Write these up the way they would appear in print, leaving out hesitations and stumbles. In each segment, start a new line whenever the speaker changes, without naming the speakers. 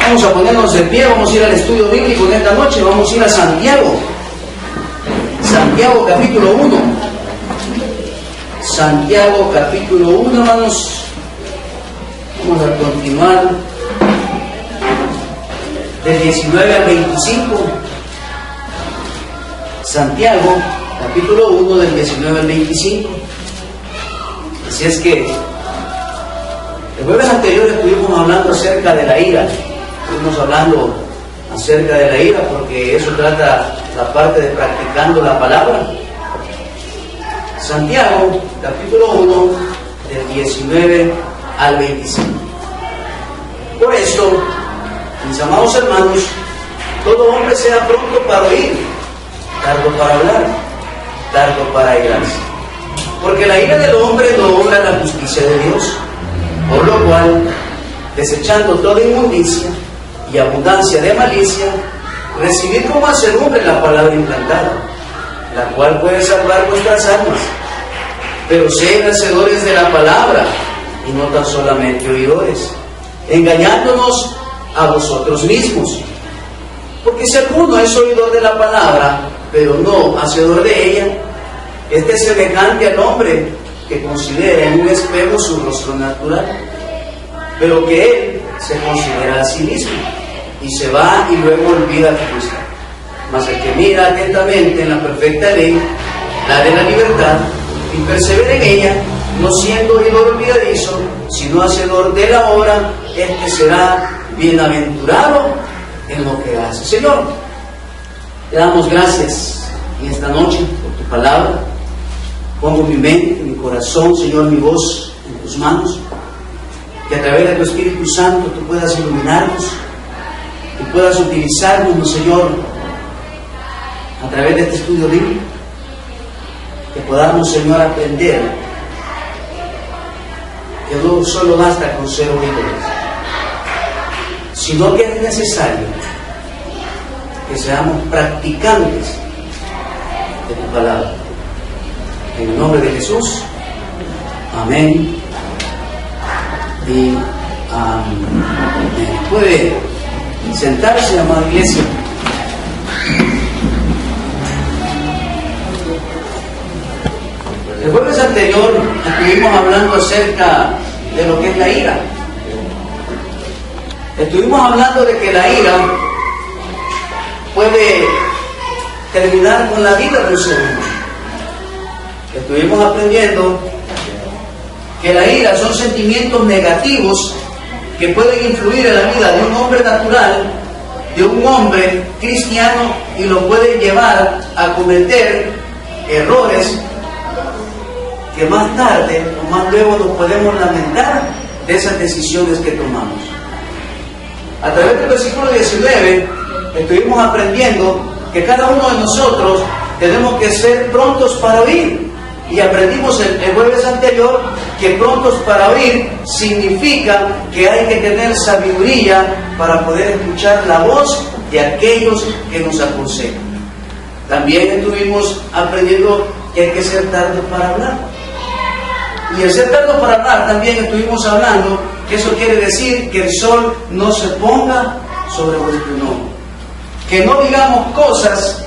Vamos a ponernos de pie, vamos a ir al estudio bíblico en esta noche, vamos a ir a Santiago. Santiago capítulo 1. Santiago capítulo 1, hermanos. Vamos a continuar del 19 al 25. Santiago capítulo 1 del 19 al 25. Así es que el jueves anterior estuvimos hablando acerca de la ira. Estuvimos hablando acerca de la ira porque eso trata la parte de practicando la palabra. Santiago, capítulo 1, del 19 al 25. Por eso, mis amados hermanos, todo hombre sea pronto para oír, tardo para hablar, tardo para airarse. Porque la ira del hombre no obra la justicia de Dios. Por lo cual, desechando toda inmundicia y abundancia de malicia, recibid como mansedumbre la palabra implantada, la cual puede salvar vuestras almas. Pero sed hacedores de la palabra, y no tan solamente oidores, engañándonos a vosotros mismos. Porque si alguno es oidor de la palabra, pero no hacedor de ella, este es semejante al hombre que considera en un espejo su rostro natural, pero que él se considera a sí mismo, y se va y luego olvida que está. Mas el que mira atentamente en la perfecta ley, la de la libertad, y persevera en ella, no siendo oidor olvidadizo, sino hacedor de la obra, este será bienaventurado en lo que hace. Señor, te damos gracias en esta noche por tu palabra. Pongo mi mente, mi corazón, Señor, mi voz en tus manos, que a través de tu Espíritu Santo tú puedas iluminarnos, tú puedas utilizarnos, Señor, a través de este estudio bíblico, que podamos, Señor, aprender que no solo basta con ser oidores, sino que es necesario que seamos practicantes de tu palabra. En el nombre de Jesús, amén y amén. Puede sentarse, amada iglesia. El jueves anterior estuvimos hablando acerca de lo que es la ira. Estuvimos hablando de que la ira puede terminar con la vida del ser humano. Estuvimos aprendiendo que la ira son sentimientos negativos que pueden influir en la vida de un hombre natural, de un hombre cristiano, y lo pueden llevar a cometer errores que más tarde o más luego nos podemos lamentar de esas decisiones que tomamos. A través del versículo 19 estuvimos aprendiendo que cada uno de nosotros tenemos que ser prontos para oír. Y aprendimos el jueves anterior que prontos para oír significa que hay que tener sabiduría para poder escuchar la voz de aquellos que nos aconsejan. También estuvimos aprendiendo que hay que ser tardos para hablar. Y el ser tardos para hablar también estuvimos hablando que eso quiere decir que el sol no se ponga sobre vuestro enojo. Que no digamos cosas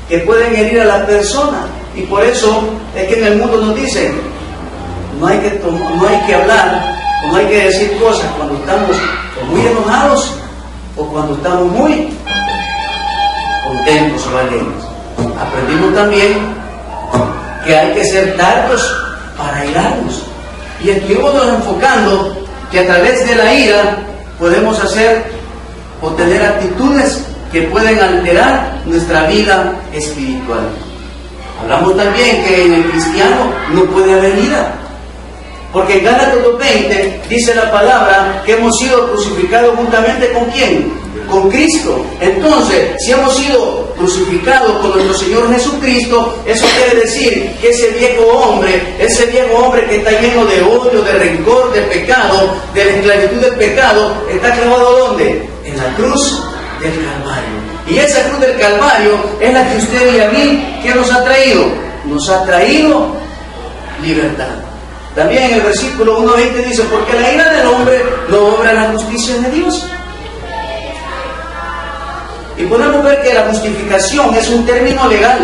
que pueden herir a la persona. Y por eso es que en el mundo nos dicen, no hay que hablar, no hay que decir cosas cuando estamos muy enojados o cuando estamos muy contentos o alegres. Aprendimos también que hay que ser tardos para airarnos. Y estuvimos enfocando que a través de la ira podemos hacer o tener actitudes que pueden alterar nuestra vida espiritual. Hablamos también que en el cristiano no puede haber ira, porque en Gálatas 2:20 dice la palabra que hemos sido crucificados juntamente ¿con quién? Con Cristo. Entonces, si hemos sido crucificados con nuestro Señor Jesucristo, eso quiere decir que ese viejo hombre que está lleno de odio, de rencor, de pecado, de la esclavitud del pecado, está clavado ¿dónde? En la cruz del Calvario. Y esa cruz del Calvario es la que usted y a mí, ¿qué nos ha traído? Nos ha traído libertad. También en el versículo 1:20 dice, porque la ira del hombre no obra la justicia de Dios. podemos ver que la justificación es un término legal,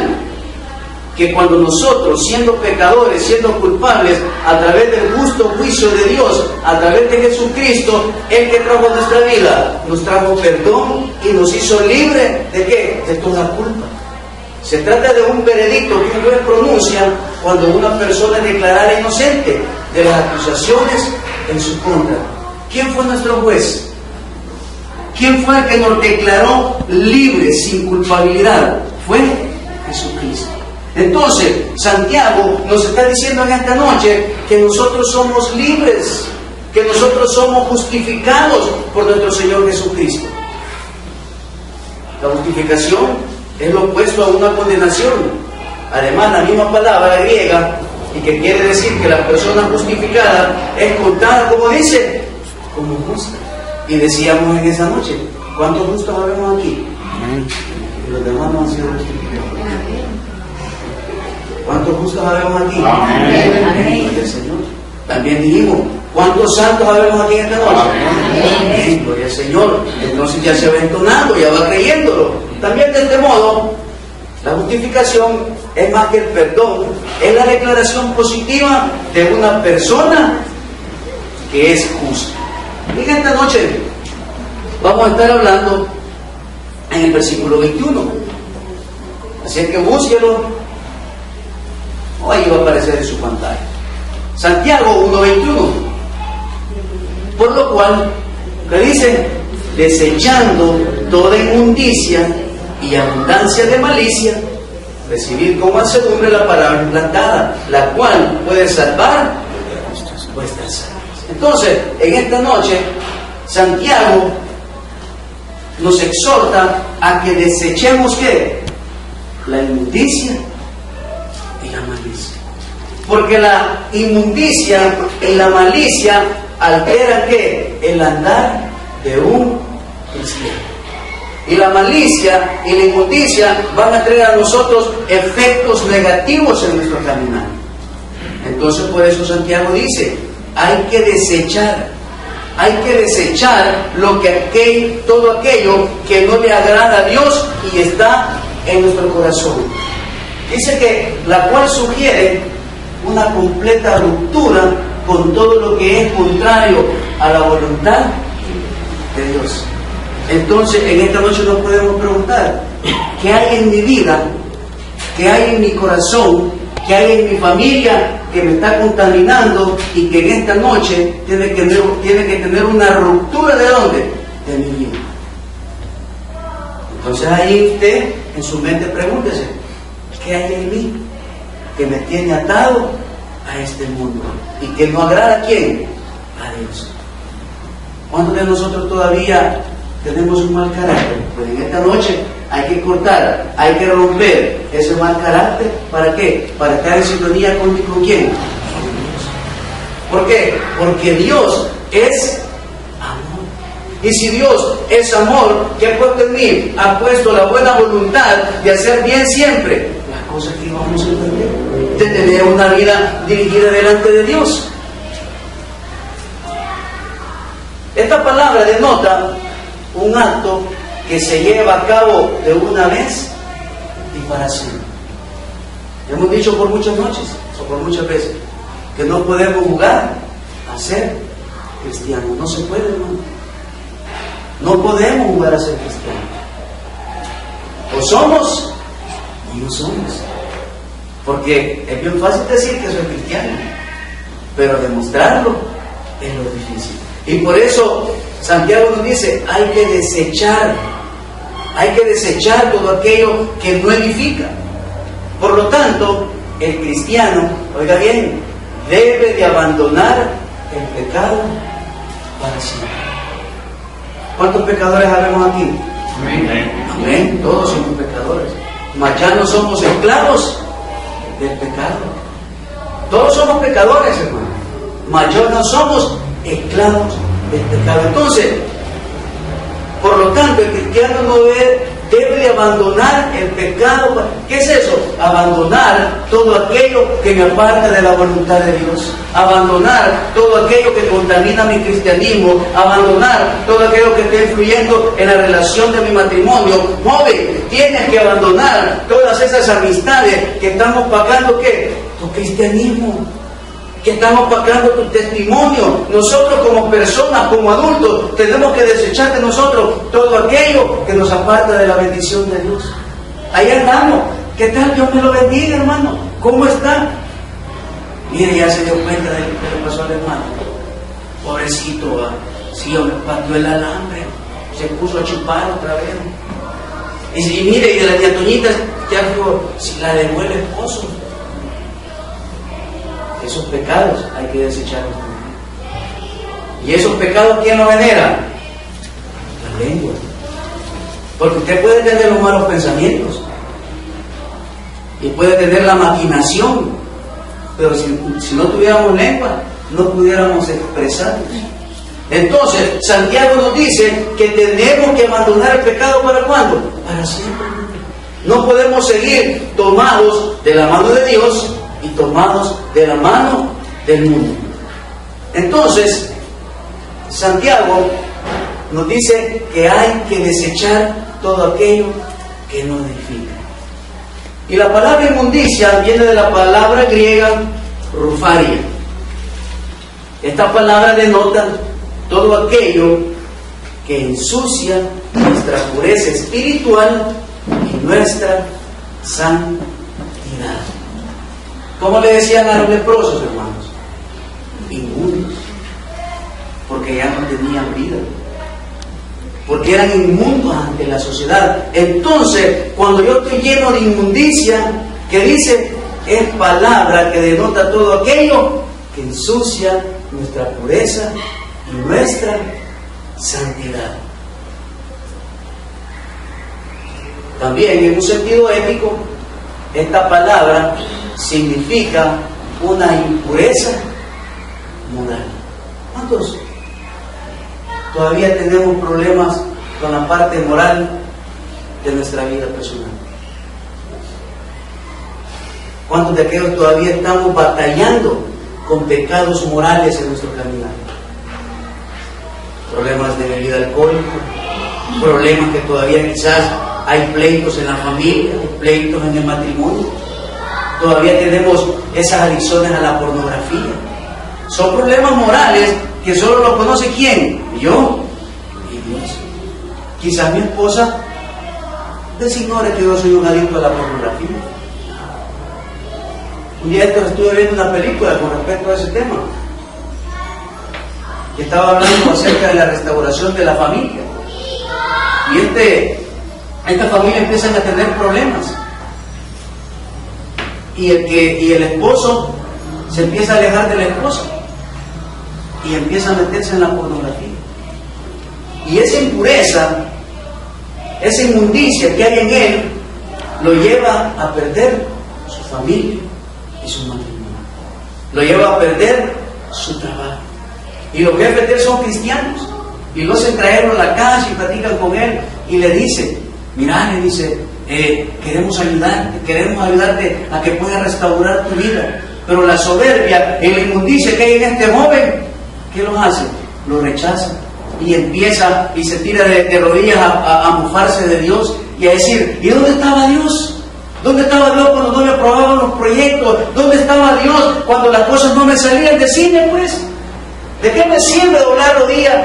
que cuando nosotros, siendo pecadores, siendo culpables, a través del justo juicio de Dios, a través de Jesucristo, el que trajo nuestra vida, nos trajo perdón y nos hizo libre ¿de qué? De toda culpa. Se trata de un veredicto que un juez pronuncia cuando una persona es declarada inocente de las acusaciones en su contra. ¿Quién fue nuestro juez? ¿Quién fue el que nos declaró libres sin culpabilidad? Fue Jesucristo. Entonces, Santiago nos está diciendo en esta noche que nosotros somos libres, que nosotros somos justificados por nuestro Señor Jesucristo. La justificación es lo opuesto a una condenación. Además, la misma palabra griega, y que quiere decir que la persona justificada es contada, como dice, como justa. Y decíamos en esa noche, ¿cuántos justos habemos aquí? Y los demás no han sido justificados. ¿Cuántos justos habemos aquí? Amén. Gloria al Señor. También dijimos, ¿cuántos santos habemos aquí esta noche? Amén. Gloria al Señor. Entonces ya se va entonando, ya va creyéndolo. También de este modo, la justificación es más que el perdón, es la declaración positiva de una persona que es justa. Y esta noche vamos a estar hablando en el versículo 21. Así es que búsquelo. O ahí va a aparecer en su pantalla. Santiago 1:21. Por lo cual, que dice, desechando toda inmundicia y abundancia de malicia, recibid con mansedumbre la palabra implantada, la cual puede salvar vuestras almas. Entonces, en esta noche, Santiago nos exhorta a que desechemos ¿qué? La inmundicia y la malicia. Porque la inmundicia y la malicia alteran ¿qué? El andar de un cristiano. Y la malicia y la inmundicia van a traer a nosotros efectos negativos en nuestro caminar. Entonces, por eso Santiago dice, hay que desechar todo aquello que no le agrada a Dios y está en nuestro corazón. Dice que la cual sugiere una completa ruptura con todo lo que es contrario a la voluntad de Dios. Entonces, en esta noche nos podemos preguntar, ¿qué hay en mi vida? ¿Qué hay en mi corazón? ¿Qué hay en mi familia que me está contaminando y que en esta noche tiene que tener una ruptura de dónde? De mi vida. Entonces ahí usted en su mente pregúntese, ¿qué hay en mí que me tiene atado a este mundo y que no agrada a quién? A Dios. ¿Cuántos de nosotros todavía tenemos un mal carácter? Pues en esta noche hay que cortar, hay que romper ese mal carácter. ¿Para qué? Para estar en sintonía con ¿quién? Con Dios. ¿Por qué? Porque Dios es amor. Y si Dios es amor, ¿qué ha puesto en mí? Ha puesto la buena voluntad de hacer bien siempre las cosas que vamos a entender, de tener una vida dirigida delante de Dios. Esta palabra denota un acto que se lleva a cabo de una vez y para siempre. Hemos dicho por muchas noches o por muchas veces que no podemos jugar a ser cristianos. No se puede, hermano. No podemos jugar a ser cristianos. O somos o no somos. Porque es bien fácil decir que soy cristiano, pero demostrarlo es lo difícil. Y por eso Santiago nos dice, hay que desechar todo aquello que no edifica. Por lo tanto, el cristiano, oiga bien, debe de abandonar el pecado para siempre. ¿Cuántos pecadores habemos aquí? Amén. Amén. Todos somos pecadores. Mas ya no somos esclavos del pecado. Todos somos pecadores, hermano. Mas ya no somos esclavos del pecado. Entonces, por lo tanto, cristiano no debe de abandonar el pecado. ¿Qué es eso? Abandonar todo aquello que me aparta de la voluntad de Dios. Abandonar todo aquello que contamina mi cristianismo. Abandonar todo aquello que está influyendo en la relación de mi matrimonio. Joven, tienes que abandonar todas esas amistades que estamos pagando, ¿qué? Tu cristianismo, que estamos pagando tu testimonio. Nosotros como personas, como adultos, tenemos que desechar de nosotros todo aquello que nos aparta de la bendición de Dios. Ahí andamos. ¿Qué tal? Dios me lo bendiga, hermano. ¿Cómo está? Mire, ya se dio cuenta de lo que le pasó al hermano. Pobrecito, ¿va? Sí, hombre, partió el alambre. Se puso a chupar otra vez. Y mire, y de la tía Toñita, ya dijo, si la dejó el esposo. Esos pecados hay que desecharlos. ¿Y esos pecados quién los genera? La lengua. Porque usted puede tener los malos pensamientos y puede tener la maquinación, pero si no tuviéramos lengua, no pudiéramos expresarnos. Entonces, Santiago nos dice que tenemos que abandonar el pecado. ¿Para cuándo? Para siempre. No podemos seguir tomados de la mano de Dios y tomados de la mano del mundo. Entonces, Santiago nos dice que hay que desechar todo aquello que no edifica. Y la palabra inmundicia viene de la palabra griega rufaria. Esta palabra denota todo aquello que ensucia nuestra pureza espiritual y nuestra santidad. ¿Cómo le decían a los leprosos, hermanos? Inmundos. Porque ya no tenían vida. Porque eran inmundos ante la sociedad. Entonces, cuando yo estoy lleno de inmundicia, que dice, es palabra que denota todo aquello que ensucia nuestra pureza y nuestra santidad. También, en un sentido ético, esta palabra significa una impureza moral. ¿Cuántos todavía tenemos problemas con la parte moral de nuestra vida personal? ¿Cuántos de aquellos todavía estamos batallando con pecados morales en nuestro caminar? Problemas de bebida alcohólica, problemas que todavía quizás hay pleitos en la familia, hay pleitos en el matrimonio. Todavía tenemos esas adicciones a la pornografía. Son problemas morales que solo los conoce ¿quién? Yo y Dios. Quizás mi esposa designore que yo soy un adicto a la pornografía. Un día estuve viendo una película con respecto a ese tema. Y estaba hablando acerca de la restauración de la familia. Y esta familia empiezan a tener problemas. Y el esposo se empieza a alejar de la esposa y empieza a meterse en la pornografía. Y esa impureza, esa inmundicia que hay en él, lo lleva a perder su familia y su matrimonio. Lo lleva a perder su trabajo. Y los jefes de él son cristianos. Y lo hacen traerlo a la casa y platican con él. Y le dice, mira, le dice, queremos ayudarte a que puedas restaurar tu vida. Pero la soberbia y la inmundicia que hay en este joven, ¿qué los hace? Lo rechaza y empieza y se tira de rodillas a mofarse de Dios y a decir, ¿y dónde estaba Dios? ¿Dónde estaba Dios cuando no me aprobaban los proyectos? ¿Dónde estaba Dios cuando las cosas no me salían? Decime pues, ¿de qué me sirve doblar rodillas?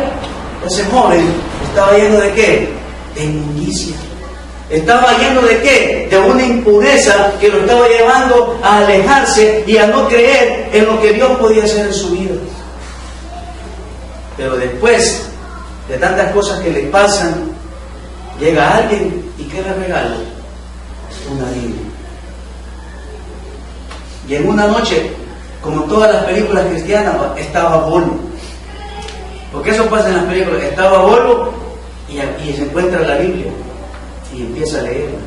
Ese joven estaba lleno de ¿qué? De inmundicia. Estaba lleno de ¿qué? De una impureza que lo estaba llevando a alejarse y a no creer en lo que Dios podía hacer en su vida. Pero después de tantas cosas que le pasan, llega alguien y ¿qué le regala? Una Biblia. Y en una noche, como todas las películas cristianas, estaba Volvo. Porque eso pasa en las películas. Estaba Volvo y se encuentra la Biblia y empieza a leerla.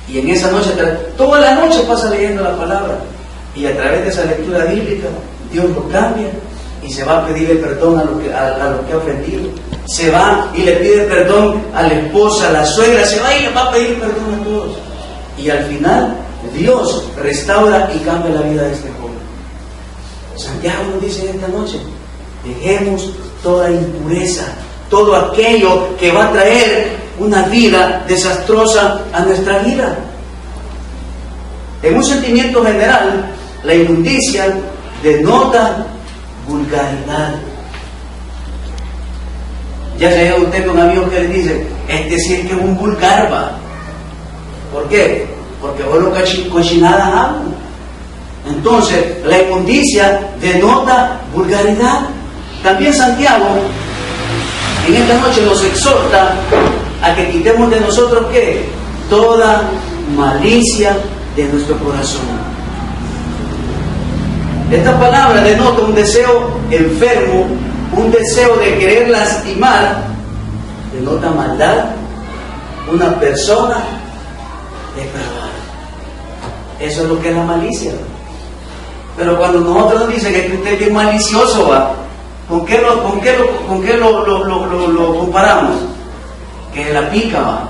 Y en esa noche, toda la noche pasa leyendo la palabra. Y a través de esa lectura bíblica, Dios lo cambia y se va a pedirle perdón a los que ha ofendido. se va y le pide perdón a la esposa, a la suegra, se va y le va a pedir perdón a todos. Y al final, Dios restaura y cambia la vida de este joven. Santiago nos dice esta noche, dejemos toda impureza, todo aquello que va a traer una vida desastrosa a nuestra vida. En un sentimiento general, la inmundicia denota vulgaridad. Ya se llega usted con amigos que le dicen, este sí es que es un vulgar, va. ¿Por qué? Porque vos lo cochinadas hablan. Entonces, la inmundicia denota vulgaridad. También Santiago, en esta noche nos exhorta a que quitemos de nosotros, ¿qué? Toda malicia de nuestro corazón. Esta palabra denota un deseo enfermo, un deseo de querer lastimar, denota maldad, una persona depravada. Eso es lo que es la malicia. Pero cuando nosotros nos dicen que usted es bien malicioso, ¿va? ¿Con qué lo comparamos? Que la pica, ¿va?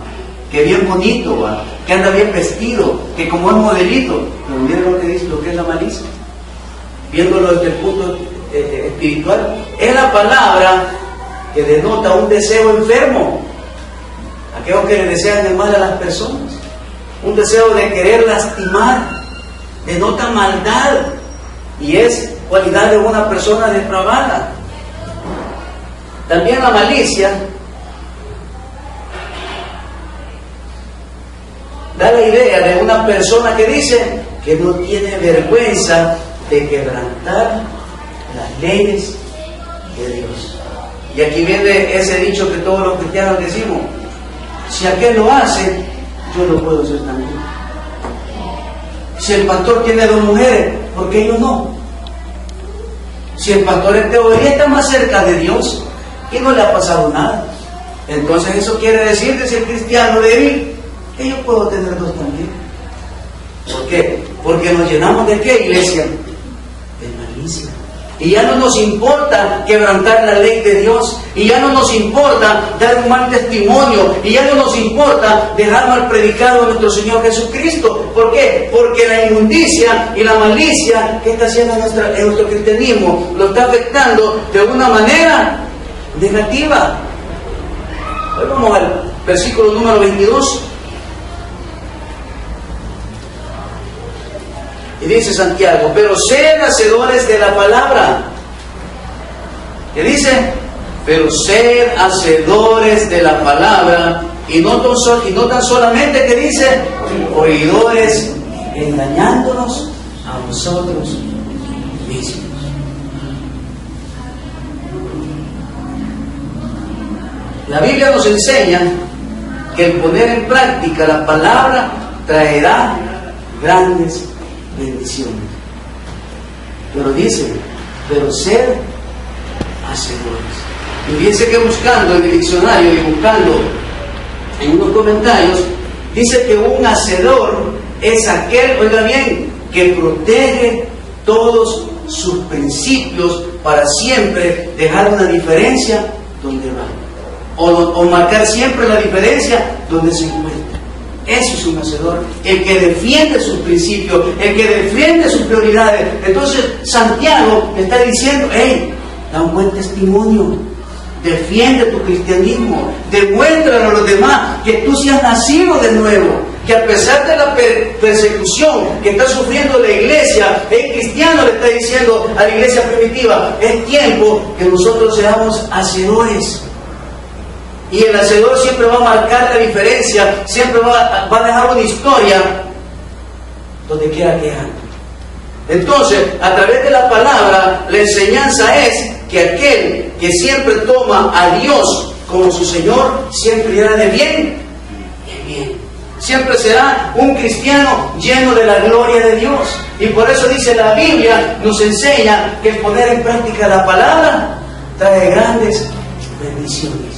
Que bien bonito, ¿va? Que anda bien vestido, que como es modelito. Pero miren lo que dice, lo que es la malicia. Viéndolo desde el punto espiritual, es la palabra que denota un deseo enfermo. Aquellos que le desean el mal a las personas. Un deseo de querer lastimar. Denota maldad. Y es cualidad de una persona depravada. También la malicia da la idea de una persona que dice que no tiene vergüenza de quebrantar las leyes de Dios. Y aquí viene ese dicho que todos los cristianos decimos: si aquel lo hace, yo lo puedo hacer también. Si el pastor tiene 2 mujeres, ¿por qué yo no? Si el pastor en teoría está más cerca de Dios y no le ha pasado nada, entonces eso quiere decir que si el cristiano débil, que yo puedo tener 2 también. ¿Por qué? Porque nos llenamos de ¿qué, iglesia? De malicia. Y ya no nos importa quebrantar la ley de Dios. Y ya no nos importa dar un mal testimonio. Y ya no nos importa dejar mal predicado a nuestro Señor Jesucristo. ¿Por qué? Porque la inmundicia y la malicia que está haciendo en nuestro cristianismo lo está afectando de una manera negativa. Hoy vamos al versículo número 22. Y dice Santiago: pero sed hacedores de la palabra. ¿Qué dice? Pero sed hacedores de la palabra, y no tan solamente, que dice, oidores, engañándonos a vosotros mismos. La Biblia nos enseña que el poner en práctica la palabra traerá grandes bendiciones. Pero dice, pero ser hacedores. Y fíjense que buscando en el diccionario y buscando en unos comentarios, dice que un hacedor es aquel, oiga bien, que protege todos sus principios para siempre dejar una diferencia donde va, o marcar siempre la diferencia donde se encuentra. Eso es un hacedor, el que defiende sus principios, el que defiende sus prioridades. Entonces Santiago está diciendo: hey, da un buen testimonio, defiende tu cristianismo, demuéstrale a los demás que tú sí has nacido de nuevo, que a pesar de la persecución que está sufriendo la iglesia, el cristiano le está diciendo a la iglesia primitiva: es tiempo que nosotros seamos hacedores. Y el hacedor siempre va a marcar la diferencia, siempre va a dejar una historia donde quiera que ande. Entonces, a través de la palabra, la enseñanza es que aquel que siempre toma a Dios como su Señor, siempre irá de bien en bien. Siempre será un cristiano lleno de la gloria de Dios. Y por eso dice la Biblia, nos enseña que el poner en práctica la palabra trae grandes bendiciones.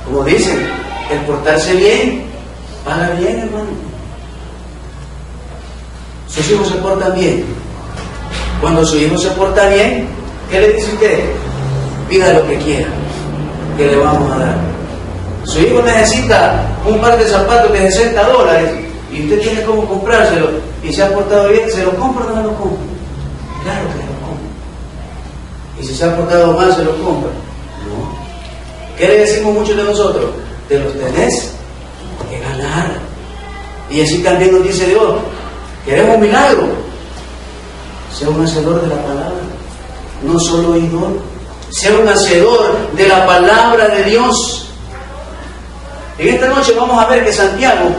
Como dicen, el portarse bien, paga bien, hermano. Sus hijos se portan bien. Cuando su hijo se porta bien, ¿qué le dice usted? Pida lo que quiera. que le vamos a dar. Su hijo necesita un par de zapatos de $60 y usted tiene cómo comprárselo y se ha portado bien, ¿se lo compra o no lo compra? Claro que lo compra. Y si se ha portado mal, ¿se lo compra? No. ¿Qué le decimos muchos de nosotros? Te los tenés que ganar. Y así también nos dice Dios, queremos un milagro. Sea un hacedor de la palabra, no solo oidor. Sea un hacedor de la palabra de Dios. En esta noche vamos a ver que Santiago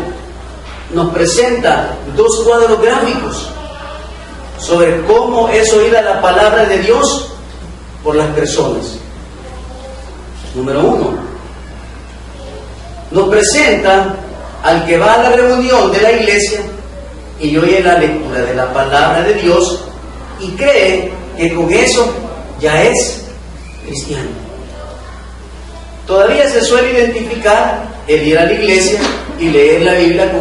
nos presenta dos cuadros gráficos sobre cómo es oída la palabra de Dios por las personas. Número 1, nos presenta al que va a la reunión de la iglesia y oye la lectura de la palabra de Dios y cree que con eso ya es cristiano. Todavía se suele identificar el ir a la iglesia y leer la Biblia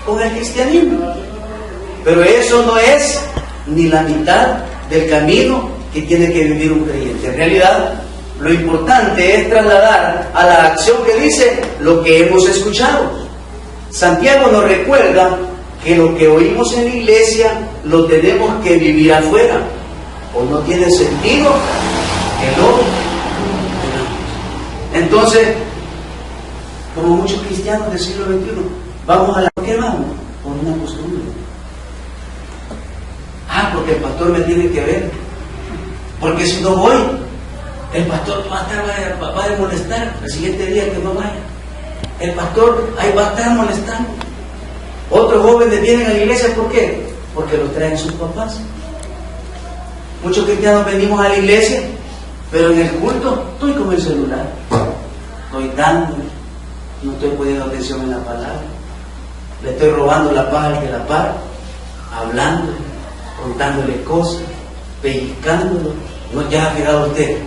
con el cristianismo, pero eso no es ni la mitad del camino que tiene que vivir un creyente. En realidad, lo importante es trasladar a la acción que dice lo que hemos escuchado. Santiago nos recuerda que lo que oímos en la iglesia lo tenemos que vivir afuera, o no tiene sentido que lo hagamos. Entonces, como muchos cristianos del siglo XXI, vamos a la... ¿Por qué vamos? Por una costumbre. Porque el pastor me tiene que ver. Porque si no voy, el pastor va a molestar el siguiente día que no vaya. El pastor ahí va a estar molestando. Otros jóvenes vienen a la iglesia, ¿por qué? Porque los traen sus papás. Muchos cristianos venimos a la iglesia, pero en el culto estoy con el celular, estoy dando, no estoy poniendo atención en la palabra, le estoy robando la paz al que la para, hablando, contándole cosas, pellizcándolo. ¿No ya ha fijado usted?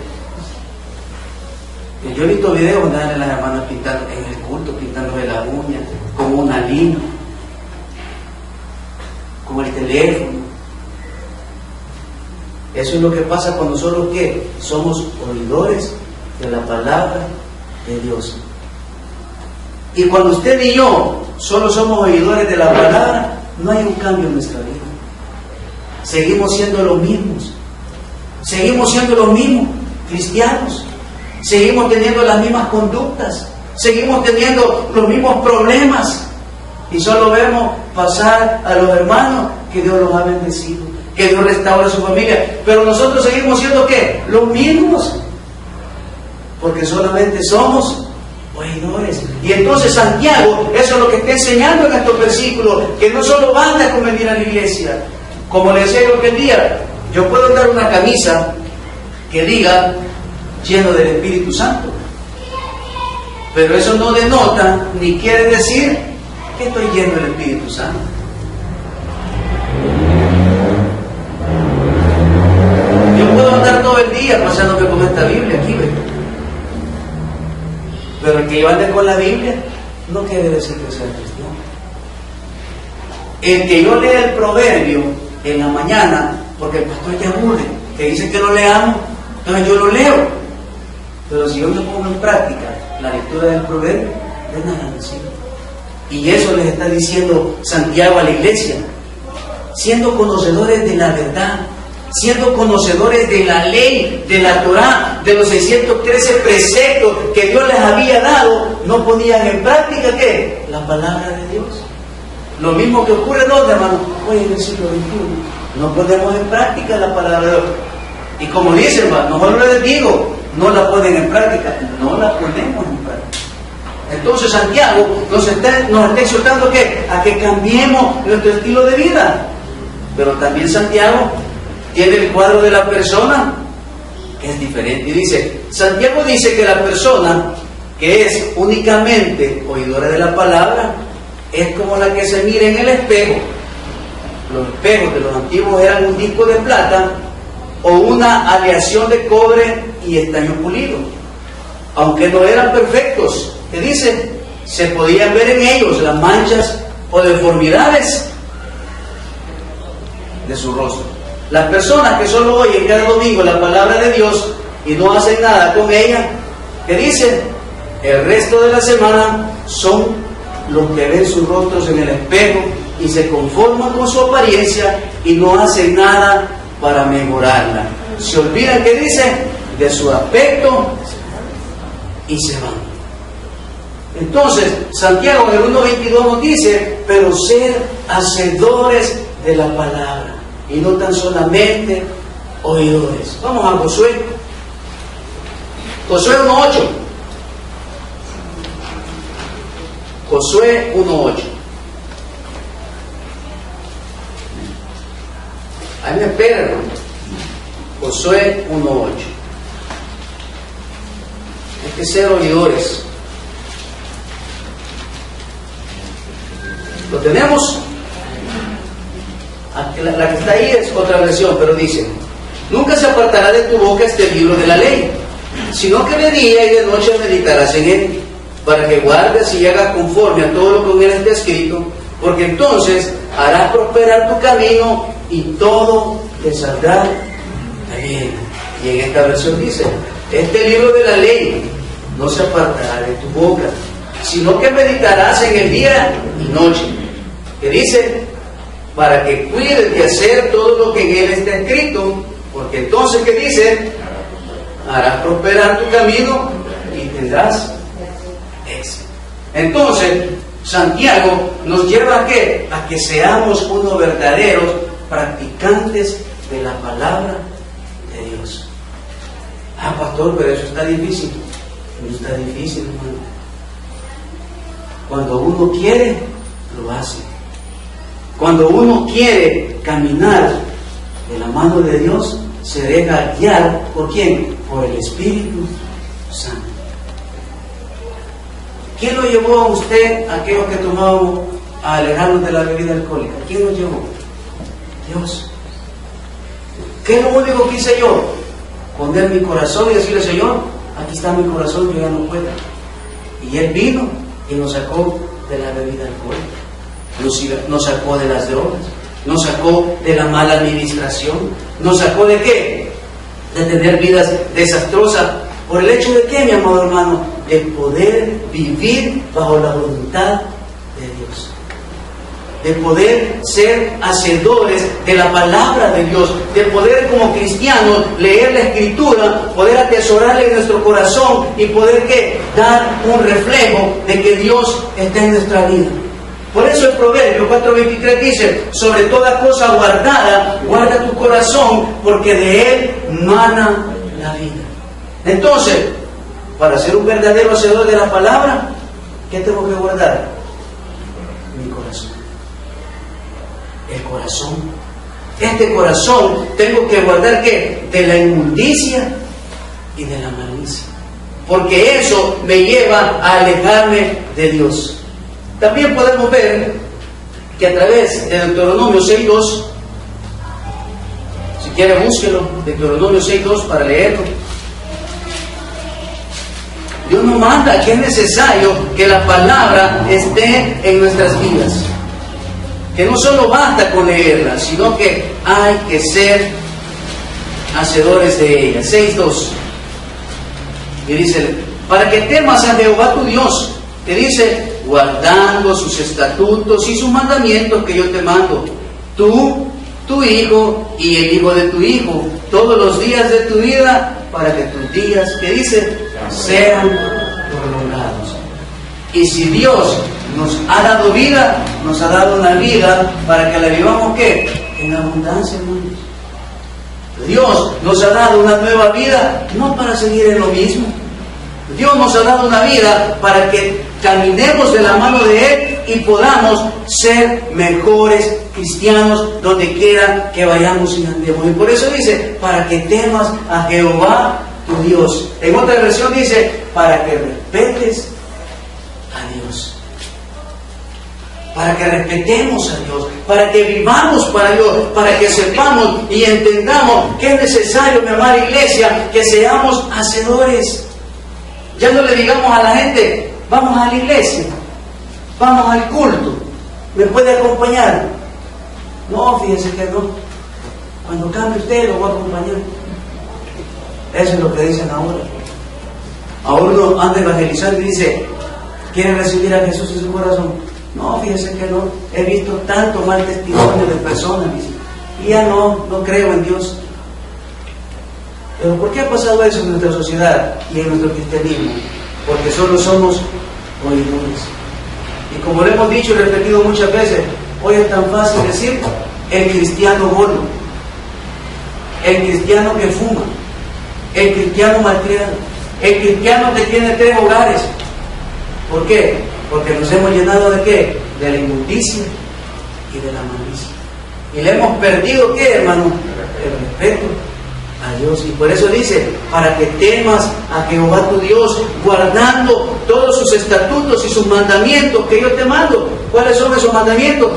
Yo he visto videos donde dan a las hermanas pintando en el culto, pintándole la uña, con una línea, con el teléfono. Eso es lo que pasa cuando nosotros ¿qué? Somos oidores de la palabra de Dios. Y cuando usted y yo solo somos oidores de la palabra, no hay un cambio en nuestra vida. Seguimos siendo los mismos. Seguimos siendo los mismos cristianos. Seguimos teniendo las mismas conductas. Seguimos teniendo los mismos problemas. Y solo vemos pasar a los hermanos que Dios los ha bendecido, que Dios restaura su familia. Pero nosotros seguimos siendo ¿qué? Los mismos. Porque solamente somos oidores. Y entonces Santiago, eso es lo que está enseñando en estos versículos, que no solo basta con venir a la iglesia. Como le decía yo aquel día, yo puedo dar una camisa que diga lleno del Espíritu Santo, pero eso no denota ni quiere decir que estoy lleno del Espíritu Santo. Yo puedo andar todo el día pasándome con esta Biblia aquí, ¿ves? Pero el que yo ande con la Biblia no quiere decir que sea cristiano. El que yo lea el proverbio en la mañana, porque el pastor ya aburre, que dice que lo leamos, entonces yo lo leo. Pero si yo me pongo en práctica la lectura del proverbio, de nada me sirve. Y eso les está diciendo Santiago a la iglesia, siendo conocedores de la verdad, siendo conocedores de la ley, de la Torá, de los 613 preceptos que Dios les había dado, no ponían en práctica ¿qué? La palabra de Dios. Lo mismo que ocurre ¿dónde, hermano? Hoy en el siglo XXI no ponemos en práctica la palabra de Dios. Y como dicen, mejor les digo, no la ponen en práctica, no la ponemos en práctica. Entonces Santiago nos está exhortando ¿qué? A que cambiemos nuestro estilo de vida. Pero también Santiago tiene el cuadro de la persona que es diferente. Y dice, Santiago dice que la persona que es únicamente oidora de la palabra es como la que se mira en el espejo. Los espejos de los antiguos eran un disco de plata o una aleación de cobre y estaño pulido. Aunque no eran perfectos, ¿qué dice? Se podían ver en ellos las manchas o deformidades de su rostro. Las personas que solo oyen cada domingo la palabra de Dios y no hacen nada con ella, ¿Qué dice? El resto de la semana son los que ven sus rostros en el espejo y se conforman con su apariencia y no hacen nada para mejorarla. Se olvidan, ¿qué dice? De su aspecto y se van. Entonces, Santiago en el 1:22 nos dice, pero ser hacedores de la palabra y no tan solamente oidores. Vamos a Josué. Josué 1:8. Josué 1:8. Ahí me espera, hermano. Josué 1:8. Hay que ser oidores. ¿Lo tenemos? La que está ahí es otra versión, pero dice: nunca se apartará de tu boca este libro de la ley, sino que de día y de noche meditarás en él, para que guardes y hagas conforme a todo lo que en él está escrito, porque entonces harás prosperar tu camino y todo te saldrá bien. Y en esta versión dice: este libro de la ley no se apartará de tu boca, sino que meditarás en el día y noche. Que dice: para que cuides de hacer todo lo que en él está escrito, porque entonces, ¿qué dice? Harás prosperar tu camino y tendrás éxito. Entonces, Santiago nos lleva ¿a qué? A que seamos unos verdaderos practicantes de la palabra de Dios. Ah, pastor, pero eso está difícil. No está difícil, hermano. Cuando uno quiere, lo hace. Cuando uno quiere caminar de la mano de Dios, se deja guiar ¿por quién? Por el Espíritu Santo. ¿Quién lo llevó a usted, a aquellos que tomábamos, a alejarnos de la bebida alcohólica? ¿Quién lo llevó? Dios. ¿Qué es lo único que hice yo? Poner mi corazón y decirle: Señor, aquí está mi corazón, yo ya no puedo. Y Él vino y nos sacó de la bebida alcohólica, nos sacó de las drogas, nos sacó de la mala administración, nos sacó ¿de qué? De tener vidas desastrosas. ¿Por el hecho de qué, mi amado hermano? De poder vivir bajo la voluntad de Dios, de poder ser hacedores de la palabra de Dios, de poder como cristianos leer la Escritura, poder atesorarla en nuestro corazón y poder ¿qué? Dar un reflejo de que Dios está en nuestra vida. Por eso el Proverbio 4:23 dice: sobre toda cosa guardada, guarda tu corazón, porque de él mana la vida. Entonces, para ser un verdadero hacedor de la palabra, ¿qué tengo que guardar? Mi corazón. El corazón. Este corazón tengo que guardar ¿qué? De la inmundicia y de la malicia, porque eso me lleva a alejarme de Dios. También podemos ver que a través de Deuteronomio 6:2, si quiere búsquelo, Deuteronomio 6:2 para leerlo. Dios nos manda que es necesario que la palabra esté en nuestras vidas, que no solo basta con leerla, sino que hay que ser hacedores de ella. 6:2 y dice: para que temas a Jehová tu Dios, que dice, guardando sus estatutos y sus mandamientos que yo te mando, tú, tu hijo y el hijo de tu hijo, todos los días de tu vida, para que tus días, que dice, sean prolongados. Y si Dios nos ha dado vida, nos ha dado una vida para que la vivamos ¿qué? En abundancia, hermanos. Dios nos ha dado una nueva vida, no para seguir en lo mismo. Dios nos ha dado una vida para que caminemos de la mano de Él y podamos ser mejores cristianos donde quiera que vayamos y andemos. Y por eso dice, para que temas a Jehová tu Dios. En otra versión dice, para que respetes a Dios. Para que respetemos a Dios, para que vivamos para Dios, para que sepamos y entendamos que es necesario, mi amada iglesia, que seamos hacedores. Ya no le digamos a la gente, vamos a la iglesia, vamos al culto, ¿me puede acompañar? No, fíjense que no. Cuando cambie usted lo voy a acompañar. Eso es lo que dicen ahora. Ahora uno anda evangelizando y dice, ¿quiere recibir a Jesús en su corazón? No, fíjese que no, he visto tanto mal testimonio de personas, dice, y ya no creo en Dios. Pero ¿por qué ha pasado eso en nuestra sociedad y en nuestro cristianismo? Porque solo somos oidores. Y como lo hemos dicho y repetido muchas veces, hoy es tan fácil decir el cristiano gordo, el cristiano que fuma, el cristiano malcriado, el cristiano que tiene 3 hogares. ¿Por qué? Porque nos hemos llenado ¿de qué? De la inmundicia y de la malicia. Y le hemos perdido ¿qué, hermano? El respeto a Dios. Y por eso dice, para que temas a Jehová tu Dios, guardando todos sus estatutos y sus mandamientos que yo te mando. ¿Cuáles son esos mandamientos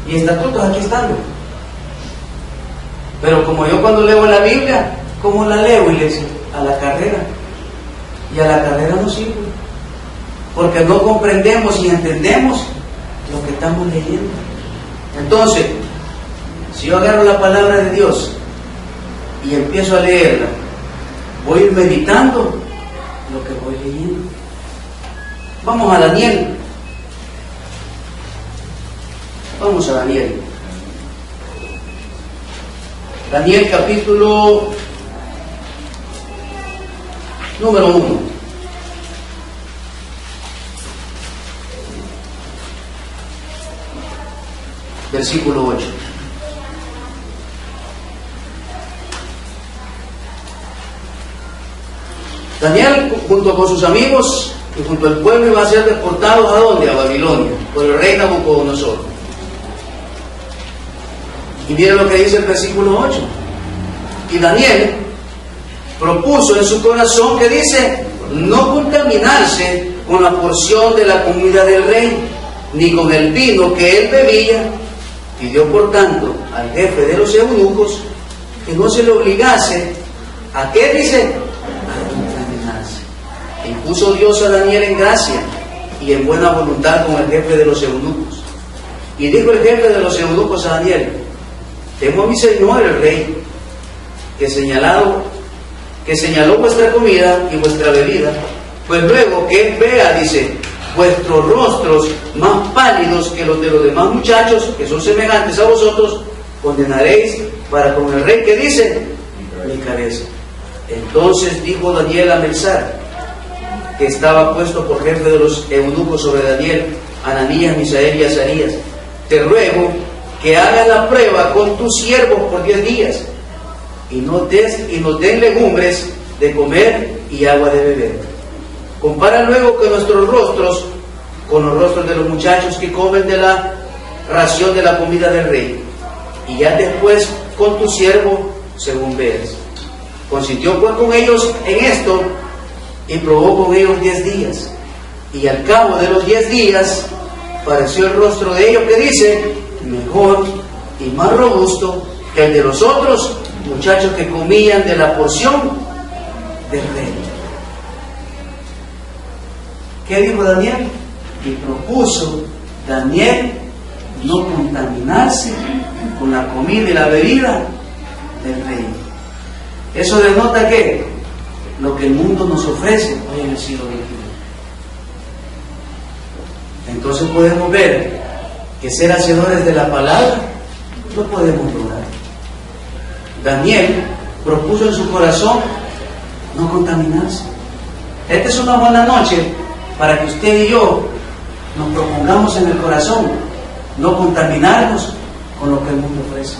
y estatutos? Aquí están. Pero como yo cuando leo la Biblia, ¿cómo la leo, iglesia? A la carrera. Y a la carrera no sirve, porque no comprendemos y entendemos lo que estamos leyendo. Entonces, si yo agarro la palabra de Dios y empiezo a leerla, voy a ir meditando lo que voy leyendo. Vamos a Daniel. Vamos a Daniel. Daniel capítulo número 1. Versículo 8. Daniel, junto con sus amigos y junto al pueblo, iban a ser deportados ¿a dónde? A Babilonia, por el rey Nabucodonosor. Y miren lo que dice el versículo 8. Y Daniel propuso en su corazón, que dice, no contaminarse con la porción de la comida del rey, ni con el vino que él bebía. Pidió por tanto al jefe de los eunucos que no se le obligase a ¿qué dice? A contaminarse. E impuso Dios a Daniel en gracia y en buena voluntad con el jefe de los eunucos. Y dijo el jefe de los eunucos a Daniel, temo a mi señor el rey, que señaló vuestra comida y vuestra bebida, pues luego que él vea, dice, vuestros rostros más pálidos que los de los demás muchachos que son semejantes a vosotros, condenaréis para con el rey que dice, mi cabeza. Entonces dijo Daniel a Melsar, que estaba puesto por jefe de los eunucos sobre Daniel, Ananías, Misael y Azarías, te ruego que hagas la prueba con tus siervos por 10 días, y nos den legumbres de comer y agua de beber. Compara luego que nuestros rostros con los rostros de los muchachos que comen de la ración de la comida del rey, y ya después con tu siervo según veas. Consintió pues con ellos en esto, y probó con ellos 10 días, y al cabo de los 10 días pareció el rostro de ellos, que dice, mejor y más robusto que el de los otros muchachos que comían de la porción del rey. ¿Qué dijo Daniel? Y propuso Daniel no contaminarse con la comida y la bebida del rey. Eso denota que lo que el mundo nos ofrece hoy en el siglo XXI. Entonces podemos ver que ser hacedores de la palabra no podemos lograr. Daniel propuso en su corazón no contaminarse. Esta es una buena noche para que usted y yo nos propongamos en el corazón no contaminarnos con lo que el mundo ofrece,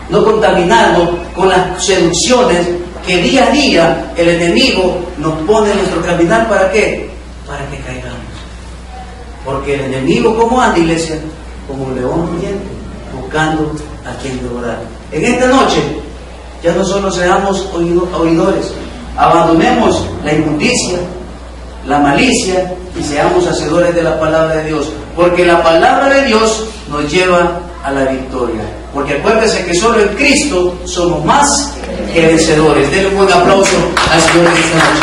no contaminarnos con las seducciones que día a día el enemigo nos pone en nuestro caminar. ¿Para qué? Para que caigamos. Porque el enemigo, ¿cómo anda, iglesia? Como un león rugiente, buscando a quien devorar. En esta noche ya no solo seamos oidores, abandonemos la inmundicia, la malicia, y seamos hacedores de la palabra de Dios, porque la palabra de Dios nos lleva a la victoria. Porque acuérdense que solo en Cristo somos más que vencedores. Denle un buen aplauso al Señor esta noche.